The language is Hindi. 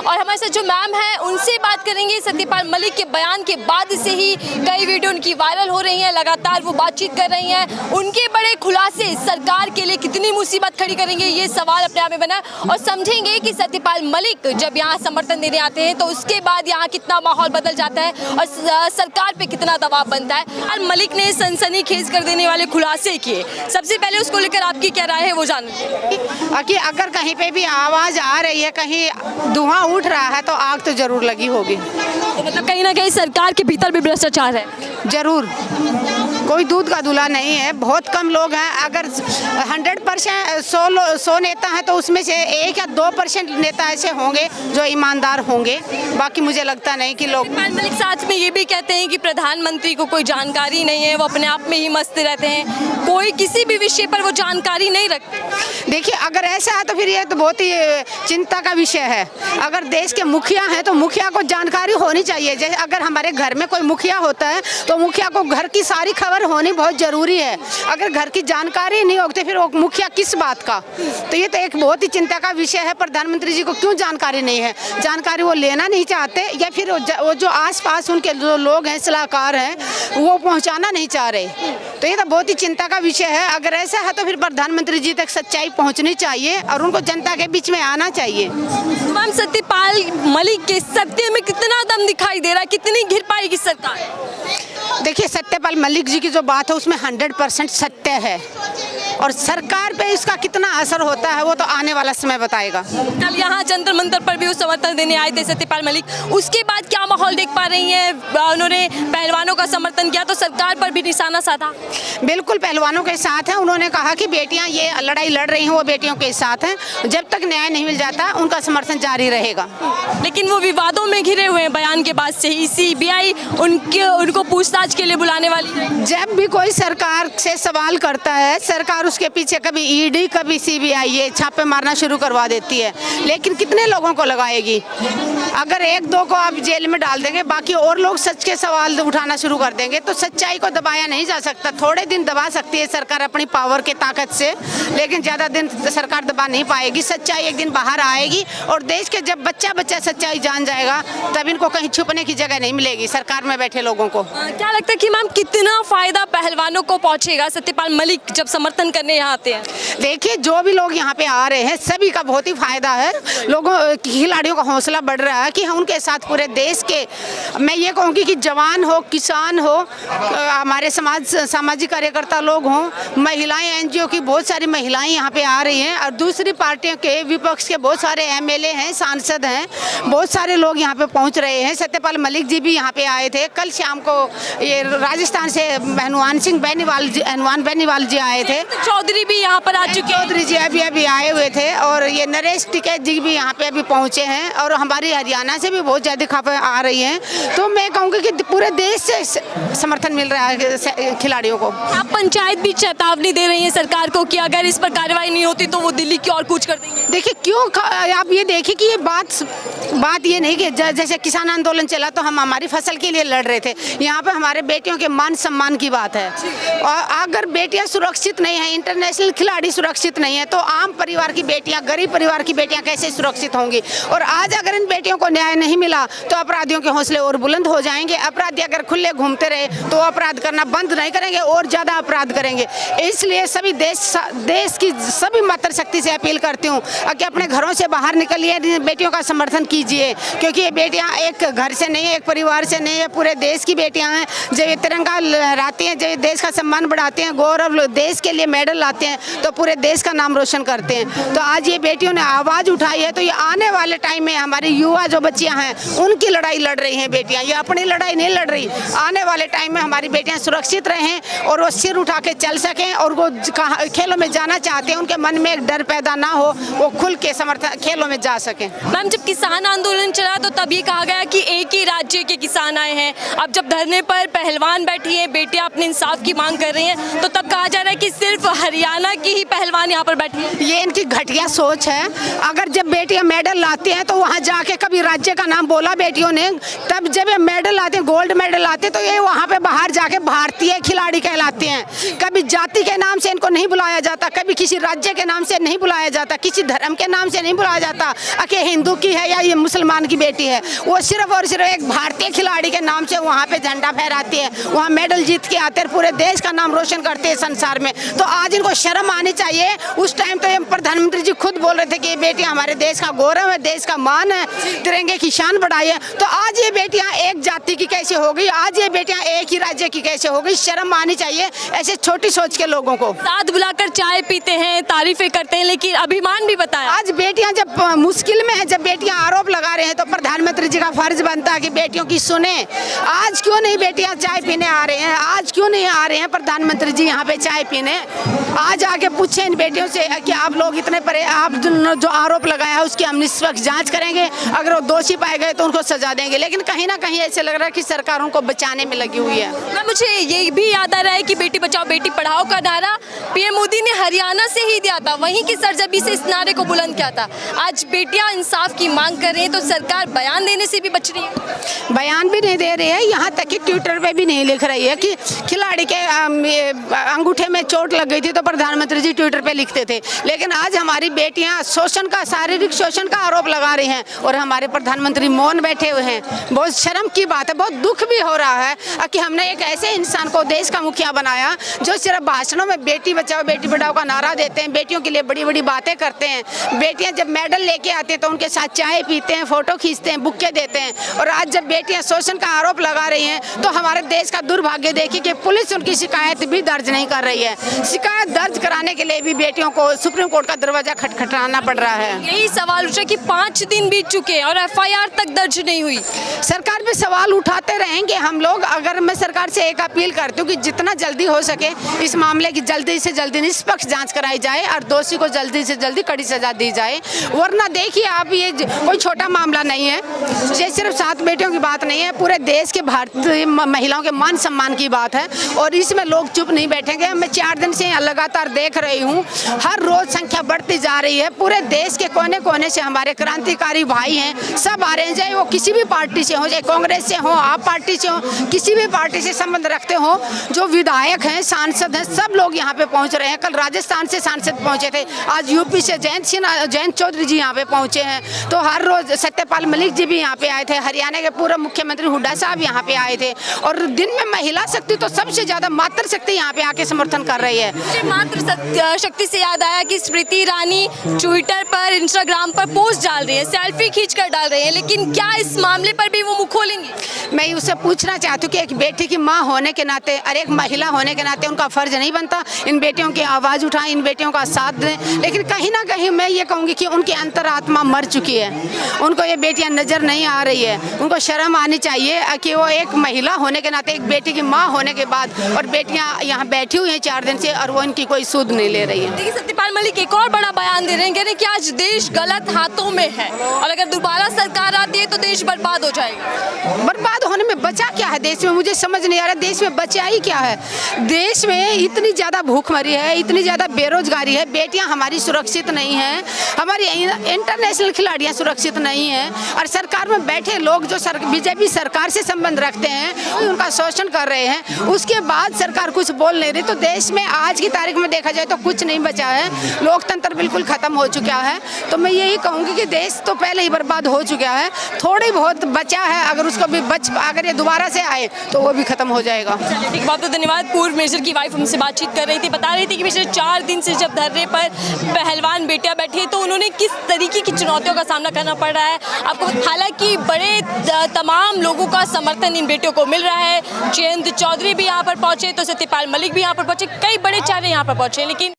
और हमारे साथ जो मैम हैं उनसे बात करेंगे। सत्यपाल मलिक के बयान के बाद से ही कई वीडियो उनकी वायरल हो रही हैं, लगातार वो बातचीत कर रही हैं। उनके बड़े खुलासे सरकार के लिए कितनी मुसीबत खड़ी करेंगे, ये सवाल अपने आप में बना। और समझेंगे कि सत्यपाल मलिक जब यहाँ समर्थन देने आते हैं तो उसके बाद यहाँ कितना माहौल बदल जाता है और सरकार पे कितना दबाव बनता है। और मलिक ने सनसनीखेज कर देने वाले खुलासे किए। सबसे पहले उसको लेकर आपकी क्या राय है वो जानेंगे। कि अगर कहीं पे भी आवाज़ आ रही है, कहीं धुआं उठ रहा है तो आग तो जरूर लगी होगी। तो मतलब कहीं ना कहीं सरकार के भीतर भी भ्रष्टाचार है। जरूर, कोई दूध का दूल्हा नहीं है। बहुत कम लोग हैं। अगर 100% 100 नेता हैं तो उसमें से 1 या 2% नेता ऐसे होंगे जो ईमानदार होंगे। बाकी मुझे लगता नहीं कि लोग। सत्यपाल मलिक साथ में ये भी कहते हैं कि प्रधानमंत्री को कोई जानकारी नहीं है, वो अपने आप में ही मस्त रहते हैं, कोई किसी भी विषय पर वो जानकारी नहीं रखते। देखिए, अगर ऐसा है तो फिर ये तो बहुत ही चिंता का विषय है। अगर देश के मुखिया हैं तो मुखिया को जानकारी होनी चाहिए। जैसे अगर हमारे घर में कोई मुखिया होता है तो मुखिया को घर की सारी खबर होनी बहुत ज़रूरी है। अगर घर की जानकारी नहीं होती फिर वो मुखिया किस बात का। तो ये तो एक बहुत ही चिंता का विषय है। प्रधानमंत्री जी को क्यों जानकारी नहीं है? जानकारी वो लेना नहीं चाहते या फिर वो जो आसपास उनके जो लोग हैं, सलाहकार हैं, वो पहुंचाना नहीं चाह रहे। तो ये तो बहुत ही चिंता का विषय है। अगर ऐसा है तो फिर प्रधानमंत्री जी तक सच्चाई पहुँचनी चाहिए और उनको जनता के बीच में आना चाहिए। मैम, सत्यपाल मलिक के सत्य में कितना दम दिखाई दे रहा है, कितनी घिर पाएगी सरकार? देखिए, सत्यपाल मलिक जी की जो बात है उसमें 100% सत्य है और सरकार पे इसका कितना असर होता है वो तो आने वाला समय बताएगा। कल यहाँ जंतर मंतर पर भी वो समर्थन देने आए थे सत्यपाल मलिक, उसके बाद क्या माहौल देख पा रही हैं? उन्होंने पहलवानों का समर्थन किया तो सरकार पर भी निशाना साधा। बिल्कुल पहलवानों के साथ हैं। उन्होंने कहा कि बेटियां ये लड़ाई लड़ रही हैं वो बेटियों के साथ हैं। जब तक न्याय नहीं मिल जाता उनका समर्थन जारी रहेगा। लेकिन वो विवादों में घिरे हुए हैं बयान के बाद से ही। CBI उनको पूछताछ के लिए बुलाने वाली है। जब भी कोई सरकार से सवाल करता है, सरकार उसके पीछे कभी ED कभी CBI ये छापे मारना शुरू करवा देती है। लेकिन कितने लोगों को लगाएगी? अगर 1-2 को आप जेल में डाल देंगे, बाकी और लोग सच के सवाल उठाना शुरू कर देंगे तो सच्चाई को दबाया नहीं जा सकता। थोड़े दिन दबा सकती है सरकार अपनी पावर के ताकत से, लेकिन ज़्यादा दिन सरकार दबा नहीं पाएगी। सच्चाई एक दिन बाहर आएगी और देश के जब बच्चा सच्चाई जान जाएगा तब इनको कहीं छुपने की जगह नहीं मिलेगी सरकार में बैठे लोगों को। क्या लगता है कि मैम कितना फायदा पहलवानों को पहुंचेगा सत्यपाल मलिक जब समर्थन करने यहाँ आते हैं? देखिए, जो भी लोग यहाँ पे आ रहे हैं सभी का बहुत ही फायदा है। लोगों खिलाड़ियों का हौसला बढ़ रहा है कि हम उनके साथ पूरे देश के, मैं ये कहूँगी कि जवान हो, किसान हो, हमारे सामाजिक कार्यकर्ता लोग हों, महिलाएं, NGO की बहुत सारी महिलाएं यहाँ पे आ रही हैं और दूसरी पार्टियों के विपक्ष के बहुत सारे MLA हैं, सांसद हैं, बहुत सारे लोग यहाँ पे पहुँच रहे हैं। सत्यपाल मलिक जी भी यहाँ पे आए थे। कल शाम को ये राजस्थान से हनुमान बेनीवाल जी आए थे। चौधरी भी यहाँ पर आ चुके हैं। चौधरी जी अभी आए हुए थे और ये नरेश टिकैत जी भी यहाँ पे अभी पहुँचे हैं और हमारी हरियाणा से भी बहुत ज़्यादा खबरें आ रही हैं। तो मैं कहूँगी कि पूरे देश से समर्थन मिल रहा है खिलाड़ियों को। आप पंचायत भी चेतावनी दे रही है सरकार को कि अगर इस पर कार्रवाई नहीं होती तो वो दिल्ली की और कूच कर देंगे। देखिए, क्यों आप ये देखिए कि ये बात ये नहीं कि जैसे किसान आंदोलन चला तो हम हमारी फसल के लिए लड़ रहे थे। यहाँ पे हमारे बेटियों के मान सम्मान की बात है और अगर बेटियाँ सुरक्षित नहीं है, इंटरनेशनल खिलाड़ी सुरक्षित नहीं है तो आम परिवार की बेटियाँ, गरीब परिवार की बेटियाँ कैसे सुरक्षित होंगी? और आज अगर इन बेटियों को न्याय नहीं मिला तो अपराधियों के हौसले और बुलंद हो जाएंगे। अपराधी अगर खुले घूमते रहे तो अपराध करना बंद नहीं करेंगे और ज़्यादा अपराध करेंगे। इसलिए सभी देश की सभी मातृशक्ति से अपील करती हूँ कि अपने घरों से बाहर निकलिए, बेटियों का समर्थन कीजिए, क्योंकि ये बेटियाँ एक घर से नहीं है, एक परिवार से नहीं है, पूरे देश की बेटियाँ हैं। जब ये तिरंगा लहराती हैं, जब देश का सम्मान बढ़ाते हैं, गौरव देश के लिए मेडल लाते हैं तो पूरे देश का नाम रोशन करते हैं। तो आज ये बेटियों ने आवाज़ उठाई है तो ये आने वाले टाइम में हमारी युवा जो बच्चियां हैं उनकी लड़ाई लड़ रही हैं बेटियां। ये अपनी लड़ाई नहीं लड़ रही। आने वाले टाइम में हमारी बेटियां सुरक्षित रहें और वो सिर उठा के चल सकें और वो खेलों में जाना चाहते हैं, उनके मन में एक डर पैदा ना हो, वो खुल के समर्थन खेलों में जा सकें। मैम, जब किसान आंदोलन चला तो तब ये कहा गया कि एक ही राज्य के किसान आए हैं। अब जब धरने पर पहलवान बैठी हैं, बेटियां अपने इंसाफ की मांग कर रही हैं तो तब कहा जा रहा है कि सिर्फ हरियाणा की ही पहलवान यहाँ पर बैठी है। ये इनकी घटिया सोच है। अगर जब बेटियां मेडल लाती हैं तो वहाँ जाके कभी राज्य का नाम बोला बेटियों ने, तब जब ये मेडल लाते हैं, गोल्ड मेडल लाते, तो ये वहाँ पे बाहर जाके भारतीय खिलाड़ी कहलाते हैं। कभी जाति के नाम से इनको नहीं बुलाया जाता, कभी किसी राज्य के नाम से नहीं बुलाया जाता, किसी धर्म के नाम से नहीं बुलाया जाता कि हिंदू की है या ये मुसलमान की बेटी है। वो सिर्फ और सिर्फ एक भारतीय खिलाड़ी के नाम से वहाँ पे झंडा फहराती है, वहाँ मेडल जीत के आते हैं, पूरे देश का नाम रोशन करते हैं संसार में। तो आज इनको शर्म आनी चाहिए। उस टाइम तो ये प्रधानमंत्री जी खुद बोल रहे थे कि ये बेटियां हमारे देश का गौरव है, देश का मान है, तिरंगे की शान बढ़ाई है। तो आज ये बेटियां एक जाति की कैसे हो गई, आज ये बेटियां एक ही राज्य की कैसे हो गई? शर्म आनी चाहिए ऐसे छोटी सोच के लोगों को। साथ बुलाकर चाय पीते हैं, तारीफें करते हैं, लेकिन अभिमान भी बताया। आज बेटियां जब मुश्किल में है, जब बेटियां आरोप लगा रहे हैं, तो प्रधानमंत्री जी का फर्ज बनता है कि बेटियों की सुने। आज क्यों नहीं बेटियां चाय पीने आ रहे हैं? आज क्यों नहीं आ रहे हैं प्रधानमंत्री जी यहाँ पे चाय पीने? आज आके पूछे इन बेटियों से कि आप लोग इतने परे, आप जो आरोप लगाया है उसकी हम निष्पक्ष जांच करेंगे, अगर वो दोषी पाए गए तो उनको सजा देंगे। लेकिन कहीं ना कहीं ऐसे लग रहा है कि सरकार उनको बचाने में लगी हुई है। मैं मुझे ये भी याद आ रहा है कि बेटी बचाओ बेटी पढ़ाओ का नारा पीएम मोदी ने हरियाणा से ही दिया था, वहीं की सरजमी से इस नारे को बुलंद किया था। आज बेटियां इंसाफ की मांग कर रही हैं तो सरकार बयान देने से भी बच रही है। बयान भी नहीं दे रही है, यहाँ तक कि ट्विटर पे भी नहीं लिख रही है कि खिलाड़ी के अंगूठे में चोट लग गई थी तो प्रधानमंत्री जी ट्विटर पे लिखते थे। लेकिन आज हमारी बेटियां शोषण का, शारीरिक शोषण का आरोप लगा रही हैं और हमारे प्रधानमंत्री मौन बैठे हुए हैं। बहुत शर्म की बात है, बहुत दुख भी हो रहा है कि हमने एक ऐसे इंसान को देश का मुखिया बनाया जो सिर्फ भाषणों में बेटी बचाओ बेटी पढ़ाओ का नारा देते हैं, बेटियों के लिए बड़ी बड़ी बातें करते हैं। बेटियां जब मेडल लेके आती हैं तो उनके साथ चाय पीते हैं, फोटो खींचते हैं, बुक्के देते हैं। और आज जब बेटियां शोषण का आरोप लगा रही हैं तो हमारे देश का दुर्भाग्य देखिए कि पुलिस उनकी शिकायत भी दर्ज नहीं कर रही है। शिकायत दर्ज कराने के लिए भी बेटियों को सुप्रीम कोर्ट का दरवाजा खटखटाना पड़ रहा है। यही सवाल उठा कि 5 दिन बीत चुके और एफआईआर तक दर्ज नहीं हुई। सरकार पे सवाल उठाते रहेंगे हम लोग। अगर मैं सरकार से एक अपील करती हूँ कि जितना जल्दी हो सके इस मामले की जल्दी से जल्दी निष्पक्ष जांच कराई जाए और दोषी को जल्दी से जल्दी कड़ी सजा दी जाए। वरना देखिए आप, ये कोई छोटा मामला नहीं है, ये सिर्फ 7 बेटियों की बात नहीं है, पूरे देश के भारतीय महिलाओं के मान सम्मान की बात है और इसमें लोग चुप नहीं बैठेंगे। मैं 4 दिन से लगातार देख रही हूँ, हर रोज संख्या बढ़ती जा रही है। पूरे देश के कोने कोने से हमारे क्रांतिकारी भाई हैं, सब आ रहे हैं, चाहे वो किसी भी पार्टी से हो, चाहे कांग्रेस से हो, आप पार्टी से हो, किसी भी पार्टी से संबंध रखते हो, जो विधायक हैं, सांसद हैं, सब लोग यहाँ पे पहुँच रहे हैं। कल राजस्थान से सांसद पहुँचे थे, आज यूपी से जयंत चौधरी जी यहाँ पे पहुँचे हैं। तो हर रोज सत्यपाल मलिक जी भी यहाँ पे आए थे, हरियाणा के पूर्व मुख्यमंत्री हुड्डा साहब यहाँ पे आए थे। और दिन में महिला शक्ति तो सबसे ज्यादा मातृशक्ति यहाँ पे आके समर्थन कर रही है। मुझे मातृ शक्ति से याद आया कि स्मृति ईरानी ट्विटर पर, इंस्टाग्राम पर पोस्ट डाल रही है, सेल्फी खींचकर डाल रही है, लेकिन क्या इस मामले पर भी वो मुंह खोलेंगी? मैं उससे पूछना चाहती हूँ कि एक बेटी की माँ होने के नाते और एक महिला होने के नाते उनका फर्ज नहीं बनता इन बेटियों की आवाज़ उठाएं, इन बेटियों का साथ दें? लेकिन कहीं ना कहीं मैं ये कहूँगी कि उनकी अंतरात्मा मर चुकी है, उनको ये बेटियाँ नज़र नहीं आ रही है। उनको शर्म आनी चाहिए कि वो एक महिला होने के नाते, एक बेटी की माँ होने के बाद, और बेटियाँ यहाँ बैठी हुई हैं 4 दिन से और वो इनकी कोई सूद नहीं ले रही है। देखिए सत्यपाल मलिक एक और बड़ा बयान दे रहे हैं, कह रहे हैं कि आज देश गलत हाथों में है और अगर दोबारा सरकार आती है तो देश बर्बाद हो जाएगा। बर्बाद होने में बचा क्या है देश में? मुझे समझ नहीं आ रहा देश में बचा ही क्या है। देश में इतनी ज़्यादा भूखमरी है, इतनी ज़्यादा बेरोजगारी है, बेटियां हमारी सुरक्षित नहीं हैं, हमारी इंटरनेशनल खिलाड़ियां सुरक्षित नहीं हैं और सरकार में बैठे लोग जो बीजेपी सरकार से संबंध रखते हैं उनका शोषण कर रहे हैं। उसके बाद सरकार कुछ बोल नहीं रही। तो देश में आज की तारीख में देखा जाए तो कुछ नहीं बचा है, लोकतंत्र बिल्कुल खत्म हो चुका है। तो मैं यही कहूँगी कि देश तो पहले ही बर्बाद हो चुका है, थोड़ी बहुत बचा है, अगर उसको भी अगर ये दोबारा से आए तो वो भी खत्म हो जाएगा। ठीक, बहुत बहुत धन्यवाद। पूर्व मेजर की वाइफ हमसे बातचीत कर रही थी, बता रही थी कि पिछले 4 दिन से जब धरने पर पहलवान बेटियां बैठी है तो उन्होंने किस तरीके की चुनौतियों का सामना करना पड़ रहा है आपको। हालांकि बड़े तमाम लोगों का समर्थन इन बेटियों को मिल रहा है। जयंत चौधरी भी यहाँ पर पहुंचे तो सत्यपाल मलिक भी यहाँ पर पहुंचे, कई बड़े चेहरे यहाँ पर पहुंचे, लेकिन